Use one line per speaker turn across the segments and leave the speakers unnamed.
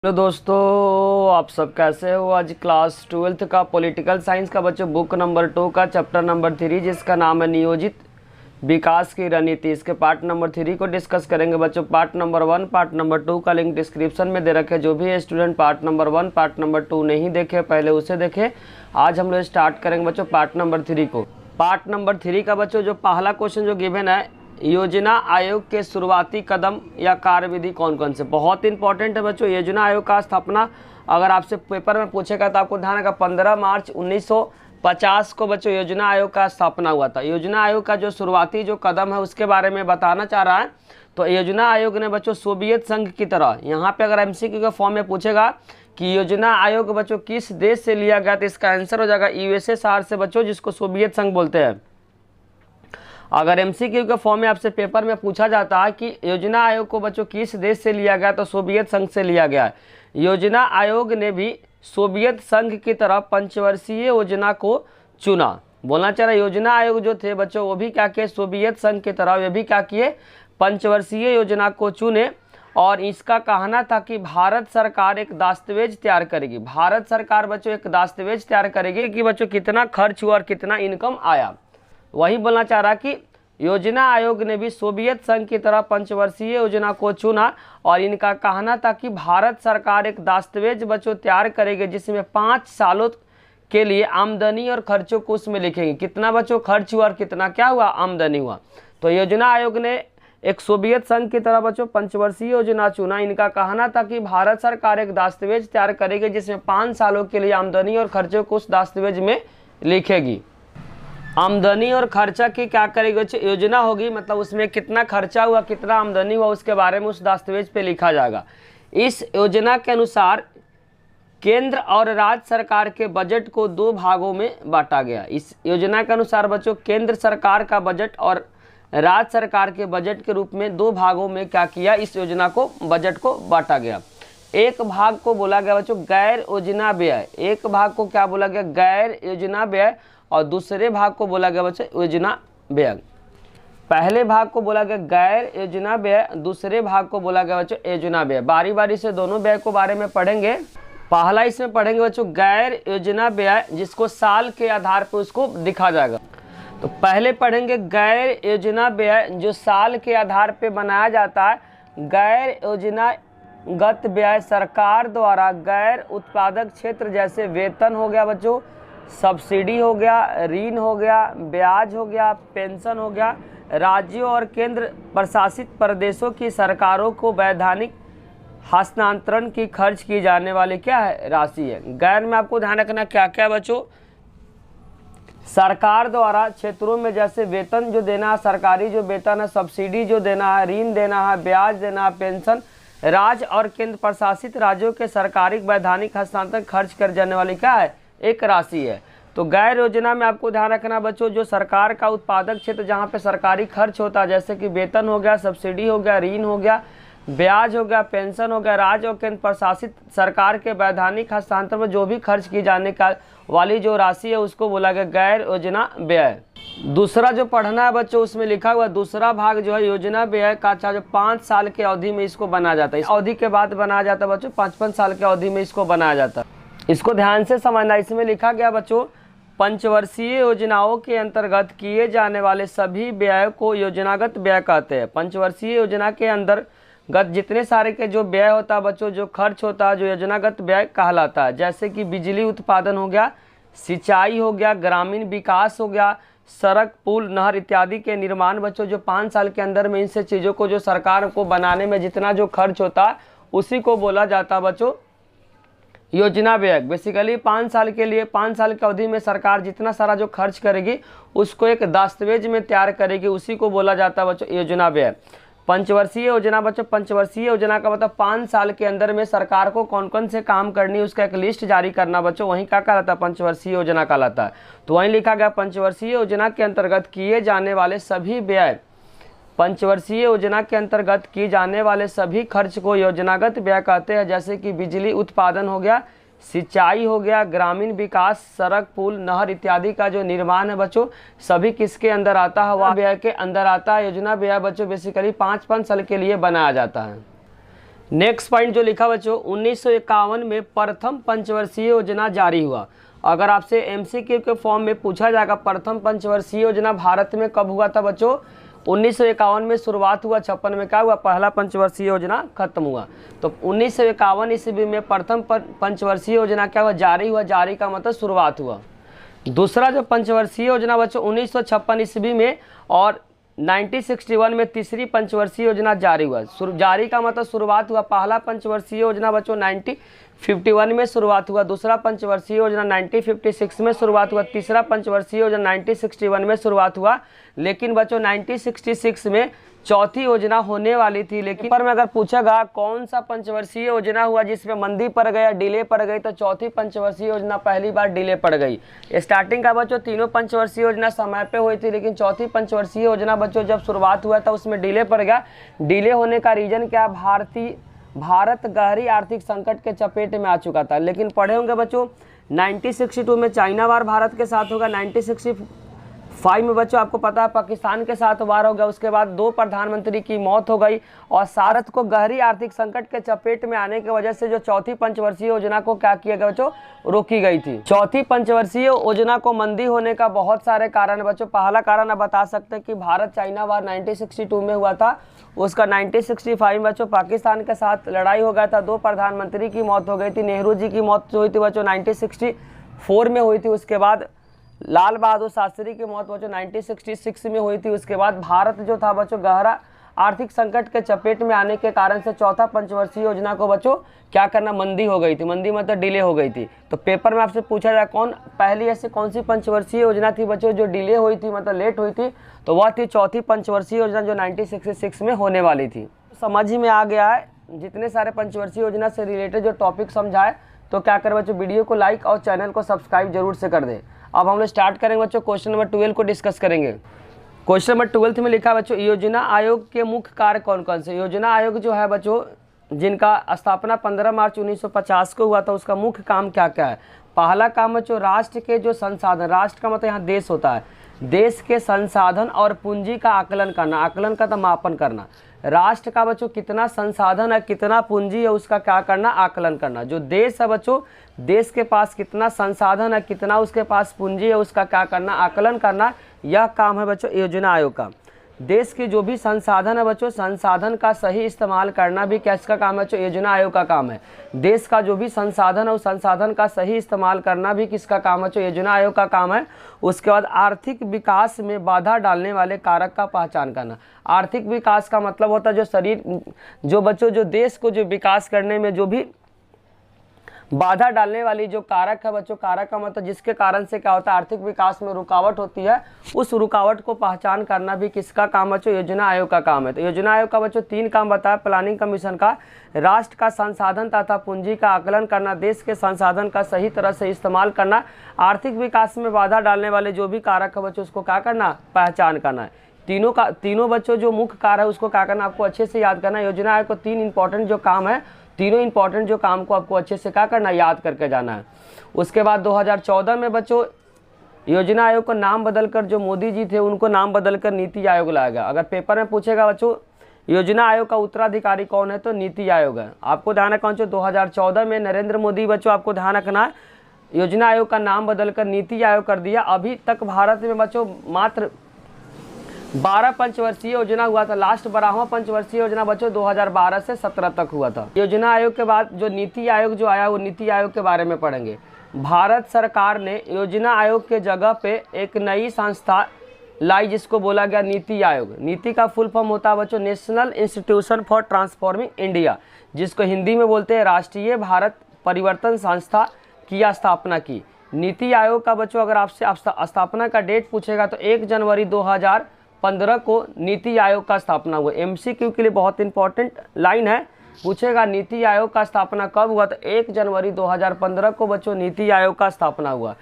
Hello दोस्तों, आप सब कैसे हो। आज क्लास 12th का पॉलिटिकल साइंस का बच्चों बुक नंबर 2 का चैप्टर नंबर 3 जिसका नाम है नियोजित विकास की रणनीति, इसके पार्ट नंबर 3 को डिस्कस करेंगे बच्चों। पार्ट नंबर 1 पार्ट नंबर 2 का लिंक डिस्क्रिप्शन में दे रखे। जो भी student part number 1 part number 2 नहीं देखे पहले उसे देखे। आज हम लोग स्टार्ट करेंगे बच्चों पार्ट नंबर 3 को। पार्ट नंबर 3 का बच्चों जो पहला क्वेश्चन जो गिवन है, योजना आयोग के शुरुआती कदम या कार्यविधि कौन कौन से। बहुत इंपॉर्टेंट है बच्चों। योजना आयोग का स्थापना अगर आपसे पेपर में पूछेगा तो आपको ध्यान रखा 15 मार्च 1950 को बच्चों योजना आयोग का स्थापना हुआ था। योजना आयोग का जो शुरुआती जो कदम है उसके बारे में बताना चाह रहा है। तो योजना आयोग ने बच्चों सोवियत संघ की तरह, यहाँ पे अगर एमसीक्यू के फॉर्म में पूछेगा कि योजना आयोग बच्चों किस देश से लिया गया, तो इसका आंसर हो जाएगा यूएसएसआर से बच्चों, जिसको सोवियत संघ बोलते हैं। अगर एमसीक्यू के फॉर्म में आपसे पेपर में पूछा जाता है कि योजना आयोग को बच्चों किस देश से लिया गया, तो सोवियत संघ से लिया गया है। योजना आयोग ने भी सोवियत संघ की तरह पंचवर्षीय योजना को चुना। बोलना चाह रहा योजना आयोग जो थे बच्चों वो भी क्या किए, सोवियत संघ की तरह वे भी क्या किए, पंचवर्षीय योजना को चुने। और इसका कहना था कि भारत सरकार एक दस्तावेज तैयार करेगी। भारत सरकार बच्चों एक दस्तावेज तैयार करेगी कि बच्चों कितना खर्च हुआ और कितना इनकम आया। वही बोलना चाह रहा कि योजना आयोग ने भी सोवियत संघ की तरह पंचवर्षीय योजना को चुना और इनका कहना था कि भारत सरकार एक दस्तावेज बच्चों तैयार करेगी जिसमें 5 सालों के लिए आमदनी और खर्चों को उसमें लिखेंगे, कितना बच्चों खर्च हुआ और कितना क्या हुआ आमदनी हुआ। तो योजना आयोग ने एक सोवियत संघ की तरह बच्चों पंचवर्षीय योजना चुना। इनका कहना था कि भारत सरकार एक दस्तावेज तैयार करेगी जिसमें 5 सालों के लिए आमदनी और खर्चों को उस दस्तावेज में लिखेगी। आमदनी और खर्चा की क्या करेगी योजना होगी, मतलब उसमें कितना खर्चा हुआ कितना आमदनी हुआ उसके बारे में उस दस्तावेज पे लिखा जाएगा। इस योजना के अनुसार केंद्र और राज्य सरकार के बजट को 2 भागों में बांटा गया। इस योजना के अनुसार बच्चों केंद्र सरकार का बजट और राज्य सरकार के बजट के रूप में 2 भागों में क्या किया, इस योजना को बजट को बांटा गया। एक भाग को बोला गया बच्चों गैर योजना व्यय, एक भाग को क्या बोला गया गैर योजना व्यय, और दूसरे भाग को बोला गया बच्चों योजना व्यय। पहले भाग को बोला गया गैर योजना व्यय, दूसरे भाग को बोला गया बच्चों योजना व्यय। बारी बारी से दोनों व्यय को बारे में पढ़ेंगे। पहला इसमें पढ़ेंगे बच्चों गैर योजना व्यय, जिसको साल के आधार पर उसको दिखा जाएगा। तो पहले पढ़ेंगे गैर योजना व्यय जो साल के आधार पर बनाया जाता है। गैर योजनागत व्यय सरकार द्वारा गैर उत्पादक क्षेत्र जैसे वेतन हो गया बच्चों, सब्सिडी हो गया, ऋण हो गया, ब्याज हो गया, पेंशन हो गया, राज्यों और केंद्र प्रशासित प्रदेशों की सरकारों को वैधानिक हस्तांतरण की खर्च की जाने वाली क्या है राशि है। गैर में आपको ध्यान रखना क्या क्या बच्चों, सरकार द्वारा क्षेत्रों में जैसे वेतन जो देना है, सरकारी जो वेतन है, सब्सिडी जो देना है, ऋण देना है, ब्याज देना है, पेंशन, राज्य और केंद्र प्रशासित राज्यों के सरकारी वैधानिक हस्तांतरण खर्च कर जाने वाली क्या है एक राशि है। तो गैर योजना में आपको ध्यान रखना बच्चों जो सरकार का उत्पादक क्षेत्र जहाँ पे सरकारी खर्च होता है, जैसे कि वेतन हो गया, सब्सिडी हो गया, ऋण हो गया, ब्याज हो गया, पेंशन हो गया, राज्य और केंद्र प्रशासित सरकार के वैधानिक हस्तांतरण में जो भी खर्च की जाने का वाली जो राशि है उसको बोला गया गैर योजना व्यय। दूसरा जो पढ़ना है बच्चों उसमें लिखा हुआ दूसरा भाग जो है योजना व्यय का जो 5 साल की अवधि में इसको बनाया जाता है। इस अवधि के बाद बनाया जाता है बच्चों 5 साल की अवधि में इसको बनाया जाता है। इसको ध्यान से समझना। इसमें लिखा गया बच्चों पंचवर्षीय योजनाओं के अंतर्गत किए जाने वाले सभी व्यय को योजनागत व्यय कहते हैं। पंचवर्षीय योजना के अंतर्गत जितने सारे के जो व्यय होता है बच्चों, जो खर्च होता है, जो योजनागत व्यय कहलाता है। जैसे कि बिजली उत्पादन हो गया, सिंचाई हो गया, ग्रामीण विकास हो गया, सड़क पुल नहर इत्यादि के निर्माण बच्चों जो 5 साल के अंदर में इनसे चीज़ों को जो सरकार को बनाने में जितना जो खर्च होता है उसी को बोला जाता है बच्चों योजना व्यय। बेसिकली 5 साल के लिए 5 साल की अवधि में सरकार जितना सारा जो खर्च करेगी उसको एक दस्तावेज में तैयार करेगी, उसी को बोला जाता है बच्चों योजना व्यय। पंचवर्षीय योजना बच्चों, पंचवर्षीय योजना का मतलब 5 साल के अंदर में सरकार को कौन कौन से काम करनी है उसका एक लिस्ट जारी करना बच्चों, वहीं क्या कहलाता है पंचवर्षीय योजना कहलाता है। तो वहीं लिखा गया पंचवर्षीय योजना के अंतर्गत किए जाने वाले सभी व्यय, पंचवर्षीय योजना के अंतर्गत की जाने वाले सभी खर्च को योजनागत व्यय कहते हैं। जैसे कि बिजली उत्पादन हो गया, सिंचाई हो गया, ग्रामीण विकास, सड़क पुल नहर इत्यादि का जो निर्माण है बच्चों सभी किसके अंदर आता है, वह व्यय के अंदर आता है। योजना व्यय बच्चों बेसिकली 5 साल के लिए बनाया जाता है। नेक्स्ट पॉइंट जो लिखा बच्चों, 1951 में प्रथम पंचवर्षीय योजना जारी हुआ। अगर आपसे एमसीक्यू के फॉर्म में पूछा जाएगा प्रथम पंचवर्षीय योजना भारत में कब हुआ था बच्चों, 1951 में शुरुआत हुआ, 56 में क्या हुआ, पहला पंचवर्षीय योजना खत्म हुआ। तो 1951 ईस्वी में प्रथम पंचवर्षीय योजना क्या हुआ, जारी हुआ। जारी का मतलब शुरुआत हुआ। दूसरा जो पंचवर्षीय योजना बच्चों 1956 ईस्वी में, और 1961 में तीसरी पंचवर्षीय योजना जारी हुआ। जारी का मतलब शुरुआत हुआ। पहला पंचवर्षीय योजना बच्चों 1951 में शुरुआत हुआ, दूसरा पंचवर्षीय योजना 1956 में शुरुआत हुआ, तीसरा पंचवर्षीय योजना 1961 में शुरुआत हुआ। लेकिन बच्चों 1966 में चौथी योजना होने वाली थी। लेकिन पर में अगर पूछेगा कौन सा पंचवर्षीय योजना हुआ जिसमें मंदी पड़ गया, डिले पड़ गई, तो चौथी पंचवर्षीय योजना पहली बार डिले पड़ गई। स्टार्टिंग का बच्चों तीनों पंचवर्षीय योजना समय पे हुई थी, लेकिन चौथी पंचवर्षीय योजना बच्चों जब शुरुआत हुआ था उसमें डिले पड़ गया। डिले होने का रीजन क्या, भारत गहरी आर्थिक संकट के चपेट में आ चुका था। लेकिन पढ़े होंगे बच्चों 1962 में चाइना वार भारत के साथ होगा, 1965 में बच्चों आपको पता है पाकिस्तान के साथ वार हो गया। उसके बाद 2 प्रधानमंत्री की मौत हो गई और भारत को गहरी आर्थिक संकट के चपेट में आने की वजह से जो चौथी पंचवर्षीय योजना को क्या किया गया बच्चों, रोकी गई थी। चौथी पंचवर्षीय योजना को मंदी होने का बहुत सारे कारण बच्चों। पहला कारण आप बता सकते हैं कि भारत चाइना वार 1962 में हुआ था, उसका 1965 बच्चों पाकिस्तान के साथ लड़ाई हो गया था, 2 प्रधानमंत्री की मौत हो गई थी। नेहरू जी की मौत हुई थी बच्चों 1964 में हुई थी। उसके बाद लाल बहादुर शास्त्री की मौत बच्चों 1966 में हुई थी। उसके बाद भारत जो था बच्चों गहरा आर्थिक संकट के चपेट में आने के कारण से चौथा पंचवर्षीय योजना को बच्चों क्या करना, मंदी हो गई थी। मंदी मतलब डिले हो गई थी। तो पेपर में आपसे पूछा जाए पहली ऐसी कौन सी पंचवर्षीय योजना थी बच्चों जो डिले हुई थी, मतलब लेट हुई थी, तो वह थी चौथी पंचवर्षीय योजना जो 1966 में होने वाली थी। समझ में आ गया है जितने सारे पंचवर्षीय योजना से रिलेटेड जो टॉपिक समझाए, तो क्या करें बच्चों, वीडियो को लाइक और चैनल को सब्सक्राइब जरूर से कर दें। अब हम लोग स्टार्ट करेंगे बच्चों, क्वेश्चन नंबर 12 को डिस्कस करेंगे। क्वेश्चन नंबर 12 में लिखा बच्चों, योजना आयोग के मुख्य कार्य कौन कौन से। योजना आयोग जो है बच्चों जिनका स्थापना 15 मार्च 1950 को हुआ था, उसका मुख्य काम क्या क्या है। पहला काम बच्चों राष्ट्र के जो संसाधन, राष्ट्र का मतलब यहाँ देश होता है, देश के संसाधन और पूंजी का आकलन करना। आकलन का तो मापन करना। राष्ट्र का बच्चों कितना संसाधन है, कितना पूंजी है, उसका क्या करना, आकलन करना। जो देश है बच्चों, देश के पास कितना संसाधन है, कितना उसके पास पूंजी है, उसका क्या करना, आकलन करना। यह काम है बच्चों योजना आयोग का। देश के जो भी संसाधन है बच्चों, संसाधन का सही इस्तेमाल करना भी क्या इसका काम है बच्चों, योजना आयोग का काम है। देश का जो भी संसाधन है उस संसाधन का सही इस्तेमाल करना भी किसका काम है, योजना आयोग का काम है। उसके बाद आर्थिक विकास में बाधा डालने वाले कारक का पहचान करना। आर्थिक विकास का मतलब होता है जो बच्चों जो देश को जो विकास करने में जो भी बाधा डालने वाली जो कारक है बच्चों, कारक का मतलब जिसके कारण से क्या होता है, आर्थिक विकास में रुकावट होती है, उस रुकावट को पहचान करना भी किसका काम बच्चों, योजना आयोग का काम है। तो योजना आयोग का बच्चों 3 काम बताया प्लानिंग कमीशन का, राष्ट्र का संसाधन तथा पूंजी का आकलन करना, देश के संसाधन का सही तरह से इस्तेमाल करना, आर्थिक विकास में बाधा डालने वाले जो भी कारक है बच्चों उसको क्या करना, पहचान करना है। तीनों बच्चों जो मुख्य कार्य है उसको क्या करना, आपको अच्छे से याद करना। योजना आयोग को 3 इंपॉर्टेंट जो काम है, तीनों इंपॉर्टेंट जो काम को आपको अच्छे से क्या करना, याद करके जाना है। उसके बाद 2014 में बच्चों योजना आयोग को नाम बदलकर, जो मोदी जी थे उनको नाम बदलकर नीति आयोग लाया गया। अगर पेपर में पूछेगा बच्चों योजना आयोग का उत्तराधिकारी कौन है, तो नीति आयोग है। आपको ध्यान रखना बच्चों 2014 में नरेंद्र मोदी बच्चों आपको ध्यान रखना है, योजना आयोग का नाम बदलकर नीति आयोग कर दिया। अभी तक भारत में बच्चों मात्र 12 पंचवर्षीय योजना हुआ था। लास्ट 12वां पंचवर्षीय योजना बच्चों 2012 से 17 तक हुआ था। योजना आयोग के बाद जो नीति आयोग जो आया, वो नीति आयोग के बारे में पढ़ेंगे। भारत सरकार ने योजना आयोग के जगह पे एक नई संस्था लाई जिसको बोला गया नीति आयोग। नीति का फुल फॉर्म होता है बच्चों national institution for transforming India, जिसको हिंदी में बोलते हैं राष्ट्रीय भारत परिवर्तन संस्था की स्थापना की। नीति आयोग का बच्चों अगर आपसे स्थापना का डेट पूछेगा तो 1 जनवरी 2015 को नीति आयोग का स्थापना हुआ। एमसीक्यू के लिए बहुत इंपॉर्टेंट लाइन है, पूछेगा नीति आयोग का स्थापना कब हुआ, तो 1 जनवरी 2015 को बच्चों नीति आयोग का स्थापना हुआ।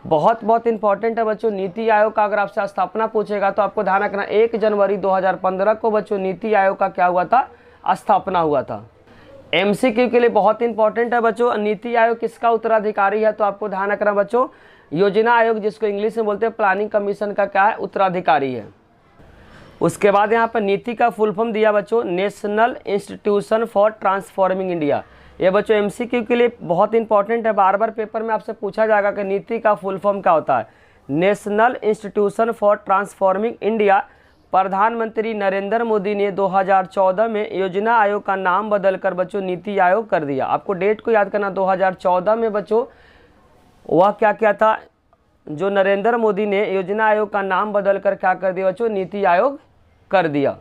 बहुत इंपॉर्टेंट है बच्चों, नीति आयोग का अगर आपसे स्थापना पूछेगा तो आपको ध्यान रखना 1 जनवरी 2015 को बच्चों नीति आयोग का क्या हुआ था, स्थापना हुआ था। एमसीक्यू के लिए बहुत इंपॉर्टेंट है बच्चों, नीति आयोग किसका उत्तराधिकारी है, तो आपको ध्यान रखना बच्चों योजना आयोग जिसको इंग्लिश में बोलते हैं प्लानिंग कमीशन का क्या है, उत्तराधिकारी है। उसके बाद यहाँ पर नीति का फुल फॉर्म दिया बच्चों, national institution for transforming India. ये बच्चों एमसीक्यू के लिए बहुत इंपॉर्टेंट है, बार बार पेपर में आपसे पूछा जाएगा कि नीति का फुल फॉर्म क्या होता है। National institution for transforming India. प्रधानमंत्री नरेंद्र मोदी ने 2014 में योजना आयोग का नाम बदलकर बच्चों नीति आयोग कर दिया। आपको डेट को याद करना, 2014 में बच्चों वह क्या क्या था, जो नरेंद्र मोदी ने योजना आयोग का नाम बदलकर क्या कर दिया बच्चों, नीति आयोग कर दिया।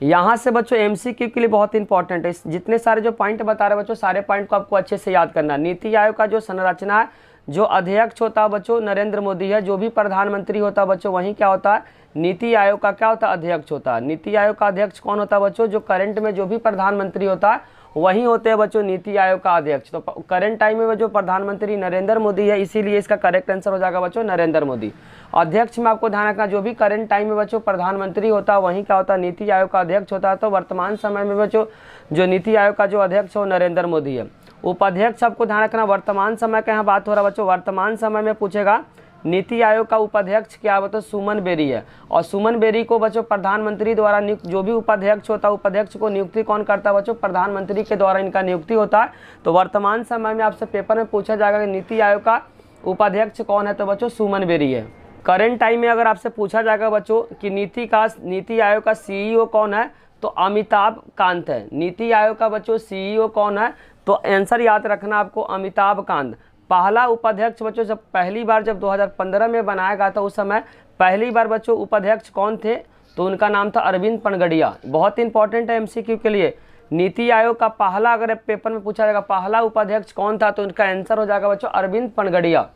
यहाँ से बच्चों एमसीक्यू के लिए बहुत इंपॉर्टेंट है, जितने सारे जो पॉइंट बता रहे बच्चों सारे पॉइंट को आपको अच्छे से याद करना। नीति आयोग का जो संरचना है, जो अध्यक्ष होता है बच्चों नरेंद्र मोदी है, जो भी प्रधानमंत्री होता है बच्चों वहीं क्या होता है, नीति आयोग का क्या होता है, अध्यक्ष होता है। नीति आयोग का अध्यक्ष कौन होता है बच्चों, जो करंट में जो भी प्रधानमंत्री होता है वही होते हैं बच्चों नीति आयोग का अध्यक्ष। तो करंट टाइम में जो प्रधानमंत्री नरेंद्र मोदी है, इसीलिए इसका करेक्ट आंसर हो जाएगा बच्चों नरेंद्र मोदी। अध्यक्ष में आपको ध्यान रखना, जो भी करंट टाइम में बच्चों प्रधानमंत्री होता है वहीं क्या होता है, नीति आयोग का अध्यक्ष होता है। तो वर्तमान समय में बच्चों जो नीति आयोग का जो अध्यक्ष है वो नरेंद्र मोदी है। उपाध्यक्ष आपको ध्यान रखना, वर्तमान समय का यहाँ बात हो रहा है बच्चों, वर्तमान समय में पूछेगा नीति आयोग का उपाध्यक्ष क्या बता, सुमन बेरी है। और सुमन बेरी को बच्चों प्रधानमंत्री द्वारा नियुक्त, जो भी उपाध्यक्ष होता है उपाध्यक्ष को नियुक्ति कौन करता है बच्चों, प्रधानमंत्री के द्वारा इनका नियुक्ति होता है। तो वर्तमान समय में आपसे पेपर में पूछा जाएगा कि नीति आयोग का उपाध्यक्ष कौन है, तो बच्चों सुमन बेरी है। करंट टाइम में अगर आपसे पूछा जाएगा बच्चों कि नीति आयोग का सीईओ कौन है, तो अमिताभ कांत है। नीति आयोग का बच्चों सीईओ कौन है, तो आंसर याद रखना आपको, अमिताभ कांत। पहला उपाध्यक्ष बच्चों जब पहली बार जब 2015 में बनाया गया था, उस समय पहली बार बच्चों उपाध्यक्ष कौन थे, तो उनका नाम था अरविंद पनगड़िया। बहुत इंपॉर्टेंट है एमसीक्यू के लिए। नीति आयोग का पहला अगर पेपर में पूछा जाएगा पहला उपाध्यक्ष कौन था, तो उनका आंसर हो जाएगा बच्चों अरविंद पनगड़िया।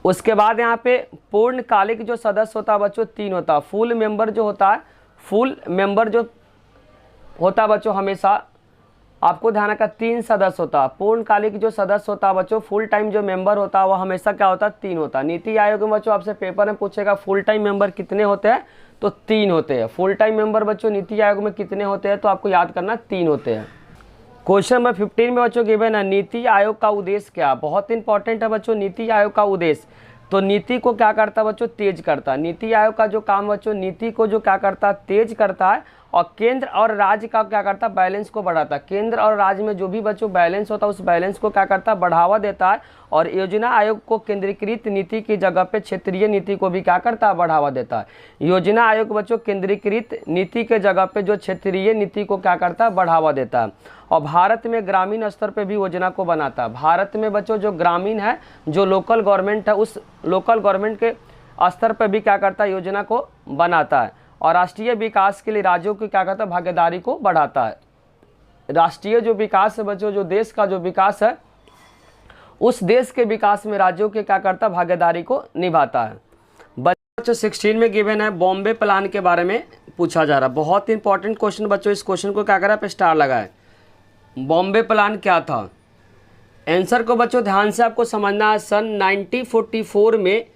उसके बाद यहाँ पे पूर्णकालिक जो सदस्य होता है बच्चों 3 होता है। फुल मेंबर जो होता है, फुल मेंबर जो होता है बच्चों हमेशा आपको ध्यान रखना 3 सदस्य होता है। पूर्णकालिक जो सदस्य होता है बच्चों, फुल टाइम जो मेंबर होता है वो हमेशा क्या होता है, 3 होता है। नीति आयोग में बच्चों आपसे पेपर में पूछेगा फुल टाइम मेंबर कितने होते हैं, तो 3 होते हैं। फुल टाइम मेंबर बच्चों नीति आयोग में कितने होते हैं, तो आपको याद करना 3 होते हैं। क्वेश्चन नंबर 15 में बच्चों गिवन है नीति आयोग का उद्देश्य क्या। बहुत इंपॉर्टेंट है बच्चों नीति आयोग का उद्देश्य। तो नीति को क्या करता है बच्चों, तेज करता है। नीति आयोग का जो काम बच्चों, नीति को जो क्या करता है, तेज करता है। और केंद्र और राज्य का क्या करता है, बैलेंस को बढ़ाता है। केंद्र और राज्य में जो भी बच्चों बैलेंस होता है उस बैलेंस को क्या करता है, बढ़ावा देता है। और योजना आयोग को केंद्रीकृत नीति की जगह पे क्षेत्रीय नीति को भी क्या करता है, बढ़ावा देता है। योजना आयोग बच्चों केंद्रीकृत नीति के जगह पे जो क्षेत्रीय नीति को क्या करता है, बढ़ावा देता है। और भारत में ग्रामीण स्तर पे भी योजना को बनाता है। भारत में बच्चों जो ग्रामीण है, जो लोकल गवर्नमेंट है, उस लोकल गवर्नमेंट के स्तर पर भी क्या करता है, योजना को बनाता है। और राष्ट्रीय विकास के लिए राज्यों की क्या करता है, भागीदारी को बढ़ाता है। राष्ट्रीय जो विकास है बच्चों, जो देश का जो विकास है, उस देश के विकास में राज्यों के क्या करता है, भागीदारी को निभाता है। बच्चों 16 में गिवन है बॉम्बे प्लान के बारे में पूछा जा रहा है। बहुत इंपॉर्टेंट क्वेश्चन बच्चों, इस क्वेश्चन को क्या करा पे स्टार लगाए। बॉम्बे प्लान क्या था, आंसर को बच्चों ध्यान से आपको समझना है। सन 1944 में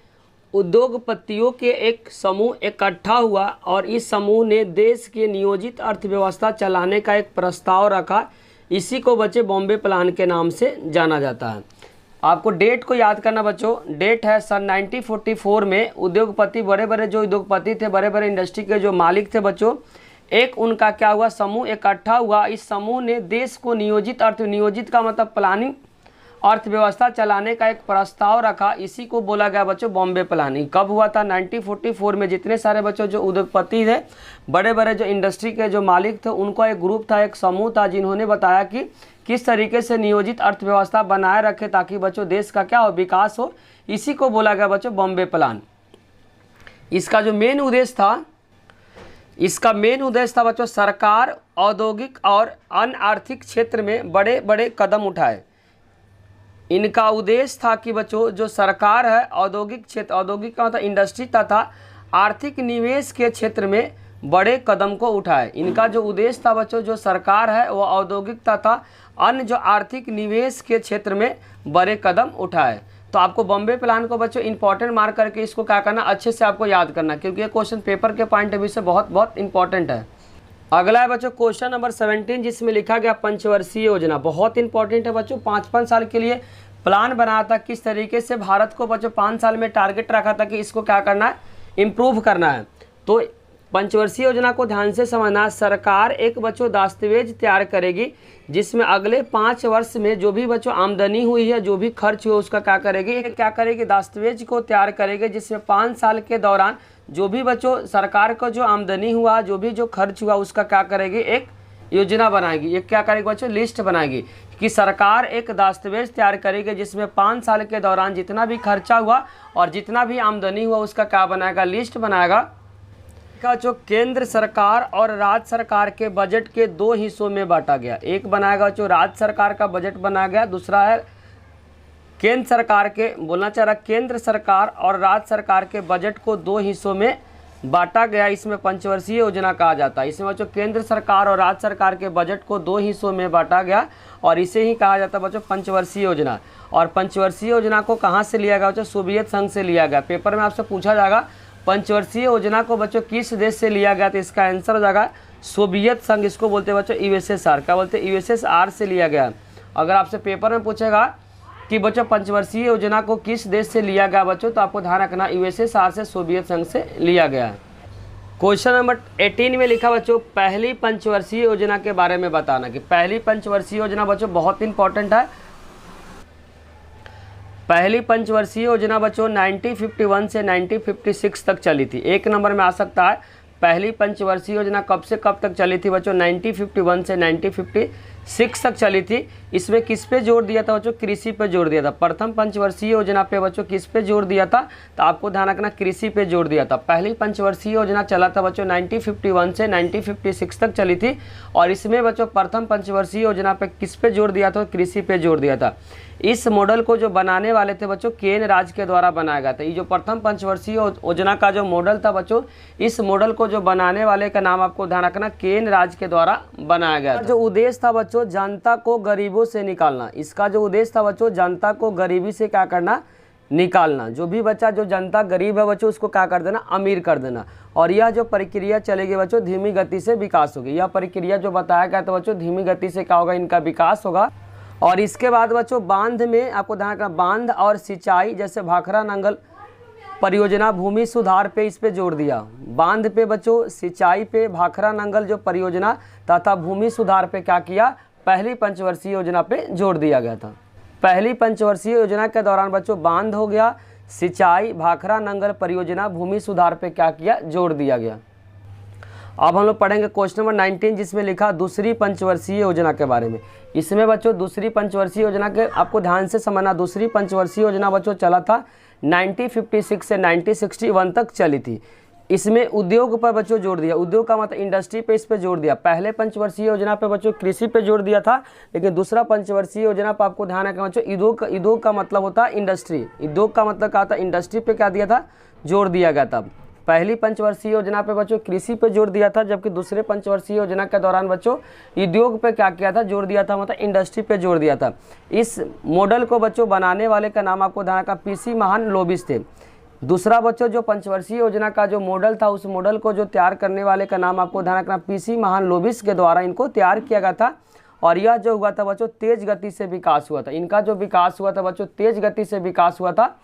उद्योगपतियों के एक समूह इकट्ठा हुआ और इस समूह ने देश की नियोजित अर्थव्यवस्था चलाने का एक प्रस्ताव रखा। इसी को बच्चे बॉम्बे प्लान के नाम से जाना जाता है। आपको डेट को याद करना बच्चों, डेट है सन 1944 में उद्योगपति, बड़े बड़े जो उद्योगपति थे, बड़े बड़े इंडस्ट्री के जो मालिक थे बच्चों, एक उनका क्या हुआ, समूह इकट्ठा हुआ। इस समूह ने देश को नियोजित का मतलब प्लानिंग, अर्थव्यवस्था चलाने का एक प्रस्ताव रखा। इसी को बोला गया बच्चों बॉम्बे प्लानिंग। कब हुआ था, 1944 में। जितने सारे बच्चों जो उद्योगपति थे, बड़े बड़े जो इंडस्ट्री के जो मालिक थे, उनका एक ग्रुप था, एक समूह था, जिन्होंने बताया कि किस तरीके से नियोजित अर्थव्यवस्था बनाए रखे ताकि बच्चों देश का क्या हो, विकास हो। इसी को बोला गया बच्चों बॉम्बे प्लान। इसका जो मेन उद्देश्य था, इसका मेन उद्देश्य था बच्चों सरकार औद्योगिक और अन्य आर्थिक क्षेत्र में बड़े बड़े कदम उठाए। इनका उद्देश्य था कि बच्चों जो सरकार है औद्योगिक क्षेत्र, औद्योगिक का मतलब इंडस्ट्री तथा आर्थिक निवेश के क्षेत्र में बड़े कदम को उठाए। इनका जो उद्देश्य था बच्चों, जो सरकार है वो औद्योगिक तथा अन्य जो आर्थिक निवेश के क्षेत्र में बड़े कदम उठाए। तो आपको बॉम्बे प्लान को बच्चों इंपॉर्टेंट मार्क करके इसको क्या करना, अच्छे से आपको याद करना, क्योंकि ये क्वेश्चन पेपर के पॉइंट ऑफ व्यू से बहुत बहुत इंपॉर्टेंट है। अगला है बच्चों क्वेश्चन नंबर 17, जिसमें लिखा गया पंचवर्षीय योजना। बहुत इंपॉर्टेंट है बच्चों, 5-5 साल के लिए प्लान बनाया था। किस तरीके से भारत को बच्चों 5 साल में टारगेट रखा था कि इसको क्या करना है, इम्प्रूव करना है। तो पंचवर्षीय योजना को ध्यान से समझना। सरकार एक बच्चों दस्तावेज तैयार करेगी जिसमें अगले 5 वर्ष में जो भी बच्चों आमदनी हुई है, जो भी खर्च हुआ, उसका क्या करेगी दस्तावेज को तैयार करेगी, जिसमें 5 साल के दौरान जो भी बच्चों सरकार का जो आमदनी हुआ, जो खर्च हुआ, उसका क्या करेगी, एक योजना बनाएगी। एक क्या करेगी बच्चों, लिस्ट बनाएगी कि सरकार एक दस्तावेज तैयार करेगी जिसमें 5 साल के दौरान जितना भी खर्चा हुआ और जितना भी आमदनी हुआ उसका क्या बनाएगा, लिस्ट बनाएगा। का जो केंद्र सरकार और राज्य सरकार के बजट के 2 हिस्सों में बांटा गया। एक बनाएगा जो राज्य सरकार का बजट बनाया गया, दूसरा है केंद्र सरकार के, बोलना चाह रहा केंद्र सरकार और राज्य सरकार के बजट को 2 हिस्सों में बांटा गया। इसमें पंचवर्षीय योजना कहा जाता है। इसमें बच्चों केंद्र सरकार और राज्य सरकार के बजट को 2 हिस्सों में बांटा गया और इसे ही कहा जाता है बच्चों पंचवर्षीय योजना। और पंचवर्षीय योजना को कहाँ से लिया गया बच्चों, सोवियत संघ से लिया गया। पेपर में आपसे पूछा जाएगा पंचवर्षीय योजना को बच्चों किस देश से लिया गया, तो इसका आंसर हो जाएगा सोवियत संघ। इसको बोलते हैं बच्चों यूएसएसआर। क्या बोलते हैं, यूएसएसआर से लिया गया। अगर आपसे पेपर में पूछेगा कि बच्चों पंचवर्षीय योजना को किस देश से लिया गया बच्चों, तो आपको ध्यान रखना यूएसएसआर से, सोवियत संघ से लिया गया है। क्वेश्चन नंबर 18 में लिखा बच्चों पहली पंचवर्षीय योजना के बारे में बताना। कि पहली पंचवर्षीय योजना बच्चों बहुत इंपॉर्टेंट है। पहली पंचवर्षीय योजना बच्चों 1951 से 1956 तक चली थी। 1 नंबर में आ सकता है पहली पंचवर्षीय योजना कब से कब तक चली थी बच्चों, 1951 से 1956 तक चली थी। इसमें किस पे जोर दिया था बच्चों, कृषि पे जोर दिया था। प्रथम पंचवर्षीय योजना पे बच्चों किस पे जोर दिया था, तो आपको ध्यान रखना कृषि पे जोर दिया था। पहली पंचवर्षीय योजना चला था बच्चों 1951 से 1956 तक चली थी और इसमें बच्चों प्रथम पंचवर्षीय योजना पे किस पे जोर दिया था, कृषि पे जोर दिया था। इस मॉडल को जो बनाने वाले थे बच्चों केन राज्य के द्वारा बनाया गया था। ये जो प्रथम पंचवर्षीय योजना का जो मॉडल था बच्चों, इस मॉडल को जो बनाने वाले का नाम आपको ध्यान रखना केन राज्य के द्वारा बनाया गया था। जो उद्देश्य था बच्चों जनता को गरीबों से निकालना। इसका जो उद्देश्य था बच्चों जनता को गरीबी से क्या करना, निकालना। जो भी बच्चा जो जनता गरीब है बच्चों उसको क्या कर देना, अमीर कर देना। और यह जो प्रक्रिया चलेगी बच्चों धीमी गति से विकास होगी। यह प्रक्रिया जो बताया गया था बच्चों धीमी गति से क्या होगा, इनका विकास होगा। और इसके बाद बच्चों बांध में आपको ध्यान रखना, बांध और सिंचाई जैसे भाखड़ा नंगल परियोजना भूमि सुधार पे इस पे जोर दिया। बांध पे बच्चों, सिंचाई पे, भाखड़ा नंगल जो परियोजना तथा भूमि सुधार पे क्या किया, पहली पंचवर्षीय योजना पे जोर दिया गया था। पहली पंचवर्षीय योजना के दौरान बच्चों बांध हो गया, सिंचाई, भाखड़ा नंगल परियोजना, भूमि सुधार पे क्या किया, जोर दिया गया। अब हम लोग पढ़ेंगे क्वेश्चन नंबर 19 जिसमें लिखा दूसरी पंचवर्षीय योजना के बारे में। इसमें बच्चों दूसरी पंचवर्षीय योजना के आपको ध्यान से समझना। दूसरी पंचवर्षीय योजना बच्चों चला था 1956 से 1961 तक चली थी। इसमें उद्योग पर बच्चों जोर दिया। उद्योग का मतलब इंडस्ट्री पे इस पे जोर दिया। पहले पंचवर्षीय योजना पे बच्चों कृषि पे जोर दिया था, लेकिन दूसरा पंचवर्षीय योजना पर आपको ध्यान रखना बच्चों उद्योग का मतलब होता है इंडस्ट्री। उद्योग का मतलब क्या था, इंडस्ट्री पे क्या दिया था, जोर दिया गया था। पहली पंचवर्षीय योजना पे बच्चों कृषि पे जोर दिया था, जबकि दूसरे पंचवर्षीय योजना के दौरान बच्चों उद्योग पे क्या किया था, जोर दिया था, मतलब इंडस्ट्री पे जोर दिया था। इस मॉडल को बच्चों बनाने वाले का नाम आपको ध्यान रखना पीसी महान लोबिस थे। दूसरा बच्चों जो पंचवर्षीय योजना का जो मॉडल था उस मॉडल को जो तैयार करने वाले का नाम आपको ध्यान रखना पीसी महान लोबिस के द्वारा इनको तैयार किया गया था। और यह जो हुआ था बच्चों तेज गति से विकास हुआ था। इनका जो विकास हुआ था बच्चों तेज गति से विकास हुआ था।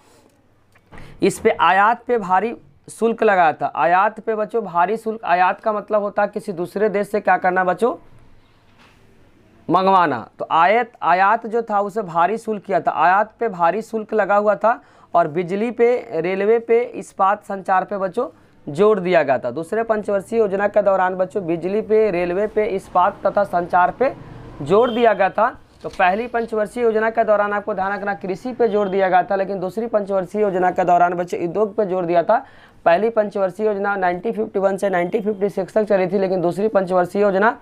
इस पे आयात पे भारी शुल्क लगाया था। आयात पे बच्चों भारी शुल्क, आयात का मतलब होता है किसी दूसरे देश से क्या करना बच्चों, मंगवाना। तो आयात जो था उसे भारी शुल्क किया था। आयात पे भारी शुल्क लगा हुआ था और बिजली पे, रेलवे पे, इस्पात, संचार पे बच्चों जोर दिया गया था। दूसरे पंचवर्षीय योजना के दौरान बच्चों बिजली पे, रेलवे पे, इस्पात तथा संचार पे जोर दिया गया था। तो पहली पंचवर्षीय योजना के दौरान आपको ध्यान रखना कृषि पे जोर दिया गया था, लेकिन दूसरी पंचवर्षीय योजना के दौरान बच्चों उद्योग पे जोर दिया था। पहली पंचवर्षीय योजना 1951 से 1956 तक चली थी, लेकिन दूसरी पंचवर्षीय योजना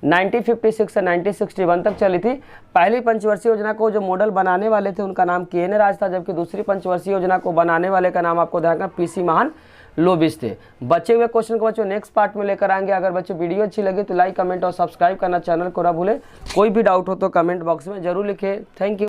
1956 से 1961 तक चली थी। पहली पंचवर्षीय योजना को जो मॉडल बनाने वाले थे उनका नाम केन राज था, जबकि दूसरी पंचवर्षीय योजना को बनाने वाले का नाम आपको ध्यान रखना पीसी महान लोबिस थे। बचे हुए क्वेश्चन को बच्चों नेक्स्ट पार्ट में लेकर आएंगे। अगर बच्चों वीडियो अच्छी लगी तो लाइक, कमेंट और सब्सक्राइब करना, चैनल को ना भूले। कोई भी डाउट हो तो कमेंट बॉक्स में जरूर लिखें। Thank you.